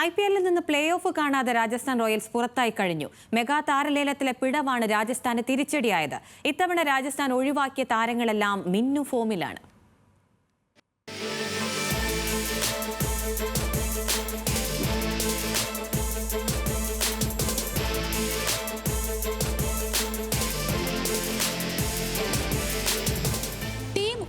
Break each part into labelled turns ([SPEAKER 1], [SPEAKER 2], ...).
[SPEAKER 1] IPL-ൽ നിന്ന് play off കാണാതെ Rajasthan Royals പുറത്തായി കഴിഞ്ഞു. മെഗാ താരലേലത്തിലെ പിഴവാണ് രാജസ്ഥാന് തിരിച്ചടിയായത്. ഇത്തവണ രാജസ്ഥാൻ ഒഴിവാക്കിയ താരങ്ങളെല്ലാം മിന്നു ഫോമിലാണ്.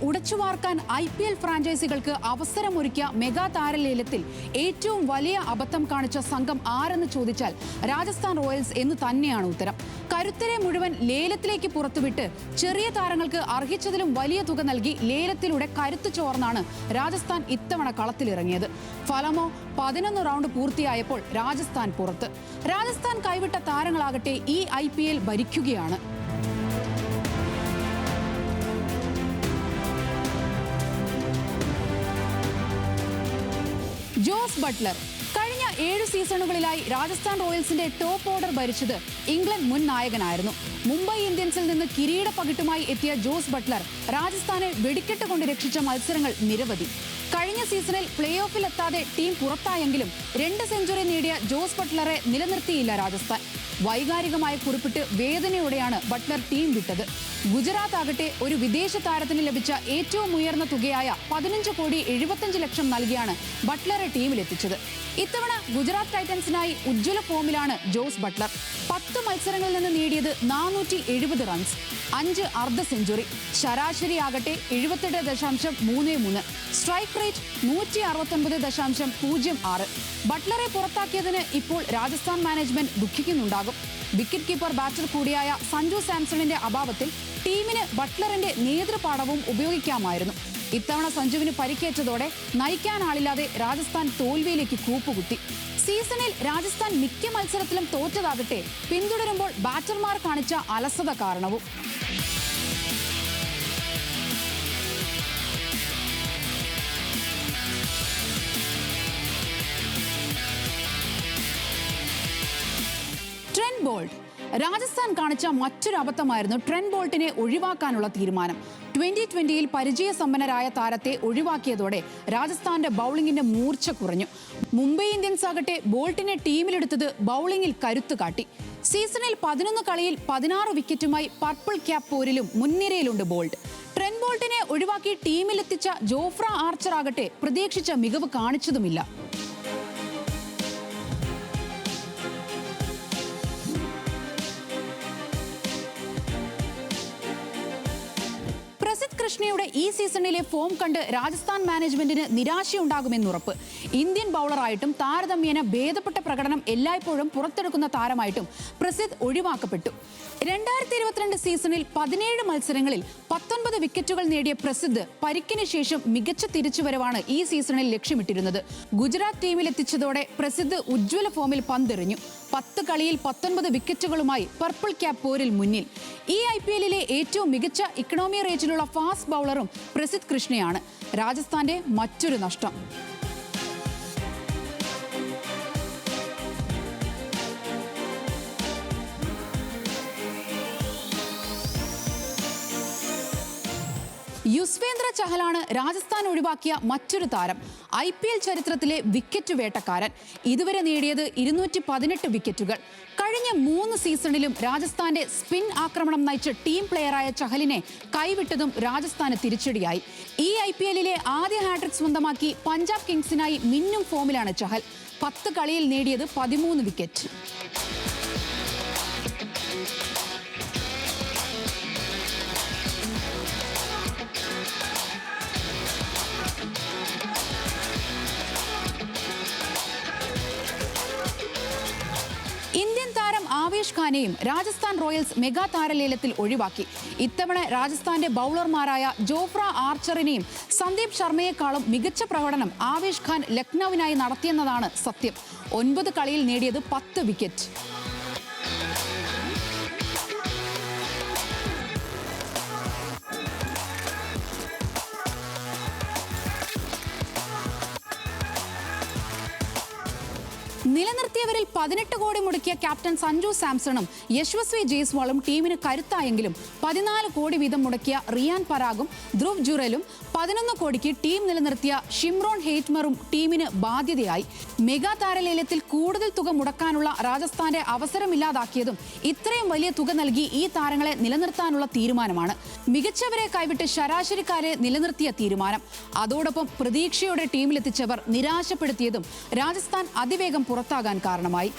[SPEAKER 2] ഉടച്ചുവാർക്കാൻ IPL ഫ്രാഞ്ചൈസികൾക്ക് അവസരമൊരുക്കിയ മെഗാ താരലേലത്തിൽ ഏറ്റവും വലിയ അബദ്ധം കാണിച്ച സംഘം ആരെന്ന് ചോദിച്ചാൽ രാജസ്ഥാൻ റോയൽസ് എന്ന് തന്നെയാണ് ഉത്തരം. കരുത്തരെ മുഴുവൻ ലേലത്തിലേക്ക് പുറത്തുവിട്ട് ചെറിയ താരങ്ങൾക്ക് അർഹിച്ചതിലും വലിയ തുക നൽകി ലേലത്തിലൂടെ കരുത്ത് ചോർന്നാണ് രാജസ്ഥാൻ ഇത്തവണ കളത്തിലിറങ്ങിയത്. ഫലമോ 11 റൗണ്ട് പൂർത്തിയായപ്പോൾ രാജസ്ഥാൻ പുറത്ത്. രാജസ്ഥാൻ കൈവിട്ട താരങ്ങളാകട്ടെ ഈ IPL ഭരിക്കുകയാണ്. ജോസ് ബട്ട്ലർ കഴിഞ്ഞ 7 സീസണുകളിലായി രാജസ്ഥാൻ റോയൽസിന്റെ ടോപ്പ് ഓർഡർ ഭരിച്ചത് ഇംഗ്ലണ്ട് മുൻ നായകനായിരുന്നു. മുംബൈ ഇന്ത്യൻസിൽ നിന്ന് കിരീട പകിട്ടുമായി എത്തിയ ജോസ് ബട്ട്ലർ രാജസ്ഥാനെ വെടിക്കെട്ട് കൊണ്ട് രക്ഷിച്ച മത്സരങ്ങൾ നിരവധി. കഴിഞ്ഞ സീസണിൽ പ്ലേ ഓഫിൽ എത്താതെ ടീം പുറത്തായെങ്കിലും 2 സെഞ്ചുറി നേടിയ ജോസ് ബട്ട്ലറെ നിലനിർത്തിയില്ല രാജസ്ഥാൻ. വൈകാരികമായ കുറിപ്പിട്ട് വേദനയോടെയാണ് ബട്ട്ലർ ടീം വിട്ടത്. ഗുജറാത്ത് ആകട്ടെ ഒരു വിദേശ താരത്തിന് ലഭിച്ച ഏറ്റവും ഉയർന്ന തുകയായ 15,75,00,000 നൽകിയാണ് ബട്ട്ലറെ ടീമിലെത്തിച്ചത്. ഇത്തവണ ഗുജറാത്ത് ടൈറ്റൻസിനായി ഉജ്ജ്വല ഫോമിലാണ് ജോസ് ബട്ട്ലർ. 10 മത്സരങ്ങളിൽ നിന്ന് നേടിയത് 470 റൺസ്, 5 അർദ്ധ സെഞ്ചുറി. ശരാശരി ആകട്ടെ 78.33. Strike rate 169.06. ബട്ട്ലറെ പുറത്താക്കിയതിന് ഇപ്പോൾ രാജസ്ഥാൻ മാനേജ്മെന്റ് ദുഃഖിക്കുന്നുണ്ടാകും. വിക്കറ്റ് കീപ്പർ ബാറ്റർ കൂടിയായ സഞ്ജു സാംസണിന്റെ അഭാവത്തിൽ ടീമിന് ബട്ട്ലറിന്റെ നേതൃപാടവും ഉപയോഗിക്കാമായിരുന്നു. ഇത്തവണ സഞ്ജുവിന് പരിക്കേറ്റതോടെ നയിക്കാനാളില്ലാതെ രാജസ്ഥാൻ തോൽവിയിലേക്ക് കൂപ്പുകുത്തി. സീസണിൽ രാജസ്ഥാൻ മിക്ക മത്സരത്തിലും തോറ്റതാകട്ടെ പിന്തുടരുമ്പോൾ ബാറ്റർമാർ കാണിച്ച അലസത കാരണവും. ട്രെന്റ് ബോൾട്ട് രാജസ്ഥാൻ കാണിച്ച മറ്റൊരു അബദ്ധമായിരുന്നു ട്രെന്റ് ബോൾട്ടിനെ ഒഴിവാക്കാനുള്ള തീരുമാനം. 2020-ൽ പരിചയസമ്പന്നരായ താരത്തെ ഒഴിവാക്കിയതോടെ രാജസ്ഥാന്റെ ബൗളിംഗിന്റെ മൂർച്ച കുറഞ്ഞു. മുംബൈ ഇന്ത്യൻസ് ആകട്ടെ ബോൾട്ടിനെ ടീമിലെടുത്തത് ബൗളിംഗിൽ കരുത്തു കാട്ടി. സീസണിൽ 11 കളിയിൽ 16 വിക്കറ്റുമായി പർപ്പിൾ ക്യാപ്പ് പോരിലും മുൻനിരയിലുണ്ട് ബോൾട്ട്. ട്രെന്റ് ബോൾട്ടിനെ ഒഴിവാക്കി ടീമിലെത്തിച്ച ജോഫ്ര ആർച്ചർ ആകട്ടെ പ്രതീക്ഷിച്ച മികവ് കാണിച്ചതുമില്ല. കൃഷ്ണയുടെ ഈ സീസണിലെ ഫോം കണ്ട് രാജസ്ഥാൻ മാനേജ്മെന്റിന് നിരാശയുണ്ടാകുമെന്നുറപ്പ്. ഇന്ത്യൻ ബൗളറായിട്ടും താരതമ്യേന ഭേദപ്പെട്ട പ്രകടനം എല്ലായ്പ്പോഴും പുറത്തെടുക്കുന്ന താരമായിട്ടും പ്രസിദ്ധ് ഒഴിവാക്കപ്പെട്ടു. 2022 സീസണിൽ 17 മത്സരങ്ങളിൽ 19 വിക്കറ്റുകൾ നേടിയ പ്രസിദ്ധ് പരിക്കിന് ശേഷം മികച്ച തിരിച്ചുവരവാണ് ഈ സീസണിൽ ലക്ഷ്യമിട്ടിരുന്നത്. ഗുജറാത്ത് ടീമിലെത്തിച്ചതോടെ പ്രസിദ്ധ് ഉജ്ജ്വല ഫോമിൽ പന്തെറിഞ്ഞു. 10 കളിയിൽ 19 വിക്കറ്റുകളുമായി പർപ്പിൾ ക്യാപ്പ് പോരിൽ മുന്നിൽ. ഈ IPL-ലെ ഏറ്റവും മികച്ച ഇക്കണോമി റേറ്റിലുള്ള ഫാസ്റ്റ് ബൗളറും പ്രസിദ്ധ് കൃഷ്ണയാണ്. രാജസ്ഥാന്റെ മറ്റൊരു നഷ്ടം. യുസ്വേന്ദ്ര ചഹലാണ് രാജസ്ഥാൻ ഒഴിവാക്കിയ മറ്റൊരു താരം. IPL ചരിത്രത്തിലെ വിക്കറ്റ് വേട്ടക്കാരൻ. ഇതുവരെ നേടിയത് 218 വിക്കറ്റുകൾ. കഴിഞ്ഞ 3 സീസണിലും രാജസ്ഥാന്റെ സ്പിൻ ആക്രമണം നയിച്ച ടീം പ്ലെയറായ ചഹലിനെ കൈവിട്ടതും രാജസ്ഥാന് തിരിച്ചടിയായി. ഈ IPL-ലെ ആദ്യ ഹാട്രിക് സ്വന്തമാക്കി പഞ്ചാബ് കിങ്സിനായി മിന്നും ഫോമിലാണ് ചഹൽ. 10 കളിയിൽ നേടിയത് 13 വിക്കറ്റ്. ഇന്ത്യൻ താരം ആവേശ് ഖാനെയും രാജസ്ഥാൻ റോയൽസ് മെഗാ താരലേലത്തിൽ ഒഴിവാക്കി. ഇത്തവണ രാജസ്ഥാന്റെ ബൗളർമാരായ ജോഫ്ര ആർച്ചറിനെയും സന്ദീപ് ശർമ്മയെക്കാളും മികച്ച പ്രകടനം ആവേശ് ഖാൻ ലക്നൌവിനായി നടത്തിയെന്നതാണ് സത്യം. 9 കളിയിൽ നേടിയത് 10 വിക്കറ്റ്. നിലനിർത്തിയവരിൽ 18 കോടി മുടക്കിയ ക്യാപ്റ്റൻ സഞ്ജു സാംസണും യശ്വസ്വി ജയ്സ്വാളും ടീമിന് കരുത്തായെങ്കിലും 14 കോടി വീതം മുടക്കിയ റിയാൻ പരാഗും ധ്രുവ് ജുറലും 11 കോടിക്ക് ടീം നിലനിർത്തിയ ഷിംറോൺ ഹെയ്റ്റ്മറും ടീമിന് ബാധ്യതയായി. മെഗാ താരലേലത്തിൽ കൂടുതൽ തുക മുടക്കാനുള്ള രാജസ്ഥാന്റെ അവസരമില്ലാതാക്കിയതും ഇത്രയും വലിയ തുക നൽകി ഈ താരങ്ങളെ നിലനിർത്താനുള്ള തീരുമാനമാണ്. മികച്ചവരെ കൈവിട്ട് ശരാശരിക്കാരെ നിലനിർത്തിയ തീരുമാനം. അതോടൊപ്പം പ്രതീക്ഷയോടെ ടീമിലെത്തിച്ചവർ നിരാശപ്പെടുത്തിയതും രാജസ്ഥാൻ അതിവേഗം പുറത്താകാൻ കാരണമായി.